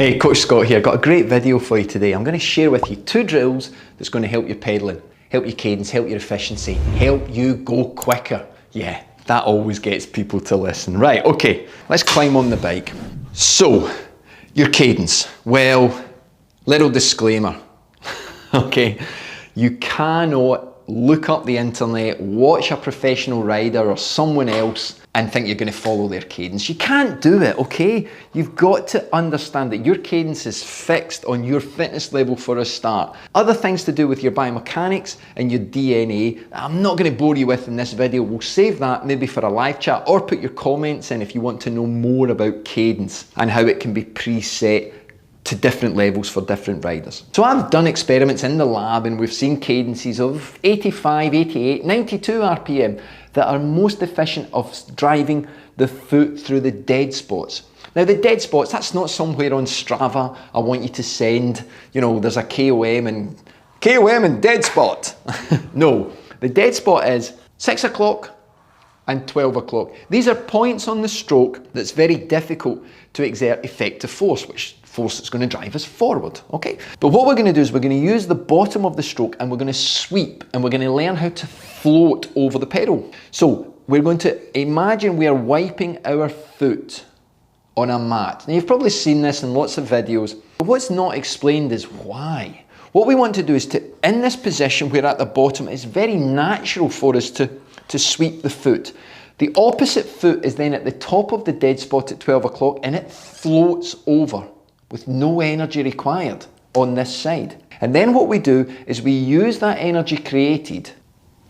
Hey, Coach Scott here. Got a great video for you today. I'm going to share with you 2 drills that's going to help your pedalling, help your cadence, help your efficiency, help you go quicker. Yeah, that always gets people to listen. Right, okay, let's climb on the bike. So, your cadence. Well, little disclaimer, okay? You cannot look up the internet, watch a professional rider or someone else and think you're going to follow their cadence. You can't do it, okay? You've got to understand that your cadence is fixed on your fitness level for a start. Other things to do with your biomechanics and your DNA, I'm not going to bore you with in this video. We'll save that maybe for a live chat, or put your comments in if you want to know more about cadence and how it can be preset to different levels for different riders. So I've done experiments in the lab and we've seen cadences of 85, 88, 92 RPM that are most efficient of driving the foot through the dead spots. Now the dead spots, that's not somewhere on Strava I want you to send, you know, there's a KOM and dead spot. No, the dead spot is 6 o'clock and 12 o'clock. These are points on the stroke that's very difficult to exert effective force, which force that's going to drive us forward, okay? But what we're going to do is we're going to use the bottom of the stroke and we're going to sweep and we're going to learn how to float over the pedal. So we're going to imagine we are wiping our foot on a mat. Now you've probably seen this in lots of videos, but what's not explained is why. What we want to do is to, in this position where at the bottom, it's very natural for us to sweep the foot. The opposite foot is then at the top of the dead spot at 12 o'clock and it floats over with no energy required on this side. And then what we do is we use that energy created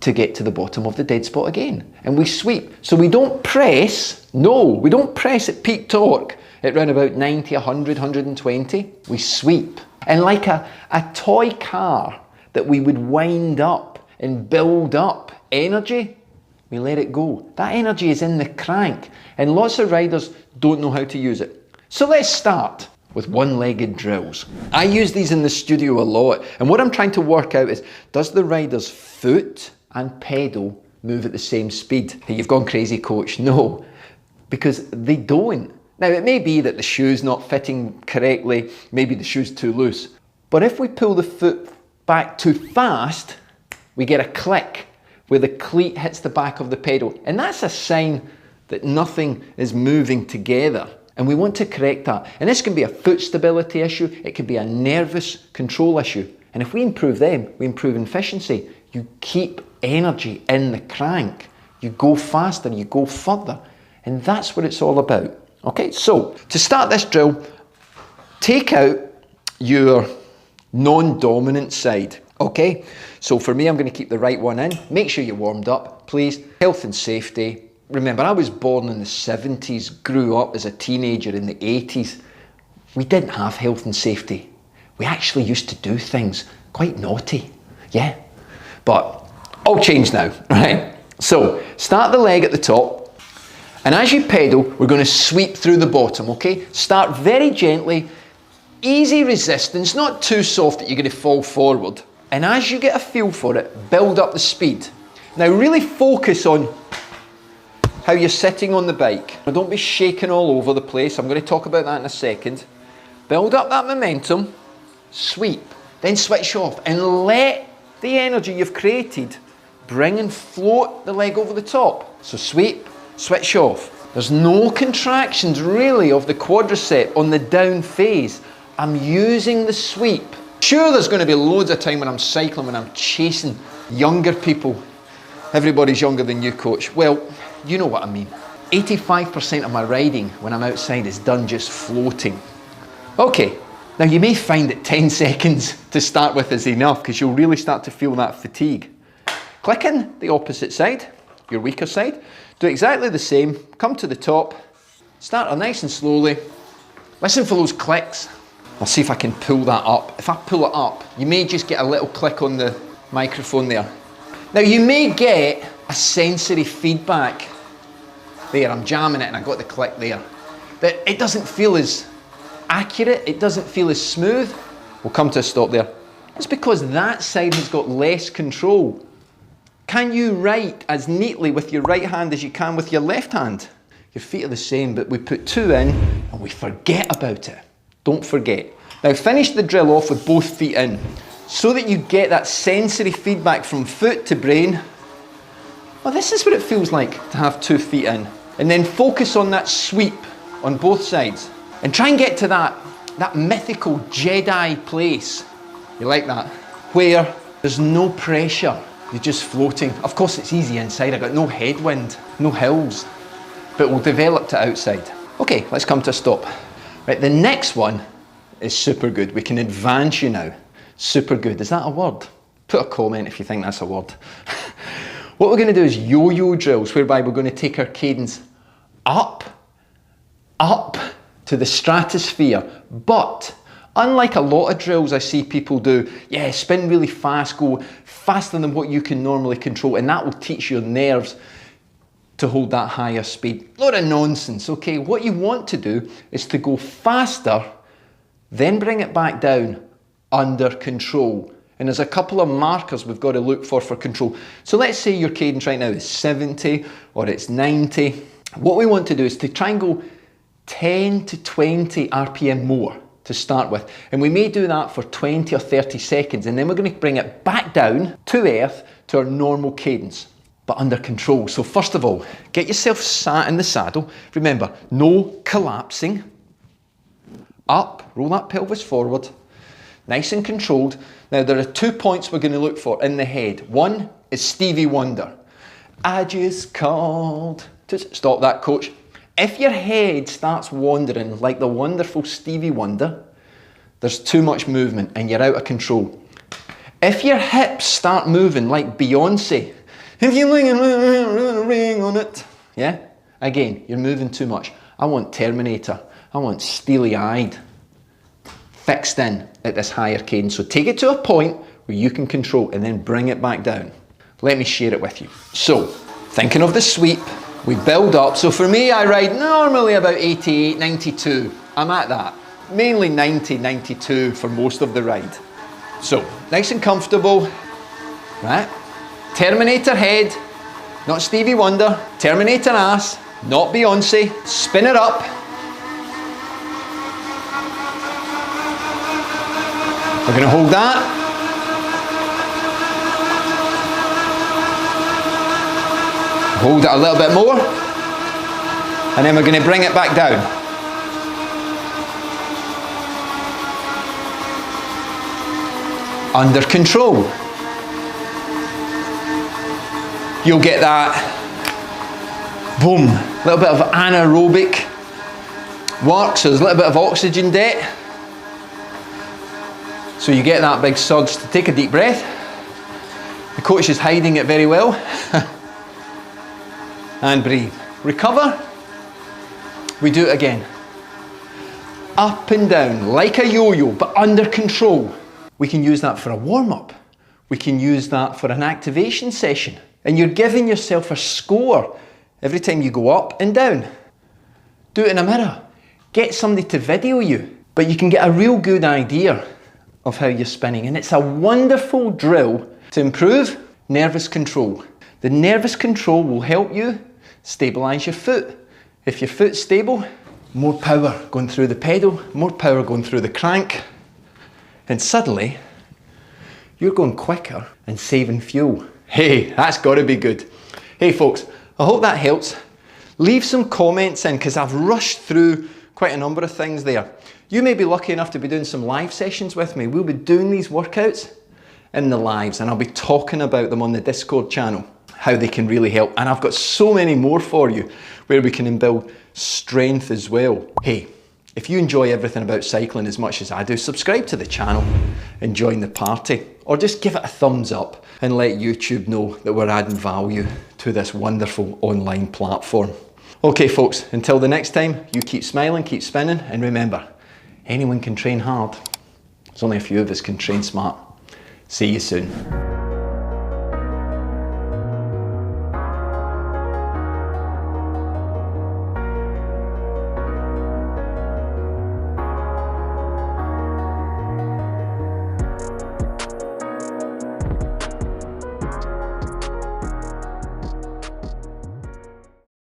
to get to the bottom of the dead spot again. And we sweep. So we don't press, no, we don't press at peak torque at around about 90, 100, 120. We sweep. And like a toy car that we would wind up and build up energy, we let it go. That energy is in the crank and lots of riders don't know how to use it. So let's start with one-legged drills. I use these in the studio a lot, and what I'm trying to work out is, does the rider's foot and pedal move at the same speed? Hey, you've gone crazy, coach. No, because they don't. Now it may be that the shoe's not fitting correctly, maybe the shoe's too loose, but if we pull the foot back too fast, we get a click where the cleat hits the back of the pedal, and that's a sign that nothing is moving together. And we want to correct that. And this can be a foot stability issue, it could be a nervous control issue. And if we improve them, we improve efficiency. You keep energy in the crank. You go faster, you go further. And that's what it's all about. Okay, so to start this drill, take out your non-dominant side. Okay, so for me, I'm going to keep the right one in. Make sure you're warmed up, please. Health and safety. Remember, I was born in the 70s, grew up as a teenager in the 80s. We didn't have health and safety. We actually used to do things quite naughty, yeah? But all changed now, right? So, start the leg at the top, and as you pedal, we're going to sweep through the bottom, okay? Start very gently, easy resistance, not too soft that you're going to fall forward. And as you get a feel for it, build up the speed. Now really focus on how you're sitting on the bike. Now don't be shaking all over the place. I'm going to talk about that in a second. Build up that momentum, sweep, then switch off and let the energy you've created bring and float the leg over the top. So sweep, switch off. There's no contractions really of the quadricep on the down phase. I'm using the sweep. Sure, there's going to be loads of time when I'm cycling, when I'm chasing younger people. Everybody's younger than you, coach. Well, you know what I mean. 85% of my riding when I'm outside is done just floating. Okay, now you may find that 10 seconds to start with is enough because you'll really start to feel that fatigue. Click in the opposite side, your weaker side. Do exactly the same, come to the top, start nice and slowly. Listen for those clicks. I'll see if I can pull that up. If I pull it up, you may just get a little click on the microphone there. Now you may get a sensory feedback. There, I'm jamming it and I got the click there. But it doesn't feel as accurate, it doesn't feel as smooth. We'll come to a stop there. It's because that side has got less control. Can you write as neatly with your right hand as you can with your left hand? Your feet are the same, but we put 2 in and we forget about it. Don't forget. Now finish the drill off with both feet in, so that you get that sensory feedback from foot to brain. Well, this is what it feels like to have 2 feet in. And then focus on that sweep on both sides. And try and get to that mythical Jedi place. You like that? Where there's no pressure. You're just floating. Of course it's easy inside. I've got no headwind, no hills. But we'll develop to outside. Okay, let's come to a stop. Right, the next one is super good. We can advance you now. Super good. Is that a word? Put a comment if you think that's a word. What we're going to do is yo-yo drills, whereby we're going to take our cadence up to the stratosphere. But unlike a lot of drills I see people do, yeah, spin really fast, go faster than what you can normally control, and that will teach your nerves to hold that higher speed. Lot of nonsense, okay? What you want to do is to go faster, then bring it back down under control. And there's a couple of markers we've got to look for control. So let's say your cadence right now is 70 or it's 90. What we want to do is to try and go 10 to 20 RPM more to start with. And we may do that for 20 or 30 seconds, and then we're going to bring it back down to earth to our normal cadence, but under control. So first of all, get yourself sat in the saddle. Remember, no collapsing. Up, roll that pelvis forward. Nice and controlled. Now there are 2 points we're going to look for in the head. One is Stevie Wonder. I just called to stop that, coach. If your head starts wandering like the wonderful Stevie Wonder, there's too much movement and you're out of control. If your hips start moving like Beyonce, if you ring a ring on it, yeah, again, you're moving too much. I want Terminator. I want steely-eyed, fixed in at this higher cadence. So take it to a point where you can control and then bring it back down. Let me share it with you. So, thinking of the sweep, we build up. So for me, I ride normally about 88, 92. I'm at that. Mainly 90, 92 for most of the ride. So, nice and comfortable, right? Terminator head, not Stevie Wonder. Terminator ass, not Beyonce. Spin it up. We're going to hold that. Hold it a little bit more. And then we're going to bring it back down. Under control. You'll get that, boom, a little bit of anaerobic work, so there's a little bit of oxygen debt. So you get that big surge to take a deep breath. The coach is hiding it very well. And breathe. Recover. We do it again. Up and down, like a yo-yo, but under control. We can use that for a warm-up. We can use that for an activation session. And you're giving yourself a score every time you go up and down. Do it in a mirror. Get somebody to video you. But you can get a real good idea of how you're spinning. And it's a wonderful drill to improve nervous control. The nervous control will help you stabilise your foot. If your foot's stable, more power going through the pedal, more power going through the crank. And suddenly, you're going quicker and saving fuel. Hey, that's got to be good. Hey folks, I hope that helps. Leave some comments in, because I've rushed through quite a number of things there. You may be lucky enough to be doing some live sessions with me. We'll be doing these workouts in the lives, and I'll be talking about them on the Discord channel, how they can really help. And I've got so many more for you where we can build strength as well. Hey, if you enjoy everything about cycling as much as I do, subscribe to the channel and join the party, or just give it a thumbs up and let YouTube know that we're adding value to this wonderful online platform. Okay folks, until the next time, you keep smiling, keep spinning, and remember, anyone can train hard. There's only a few of us can train smart. See you soon.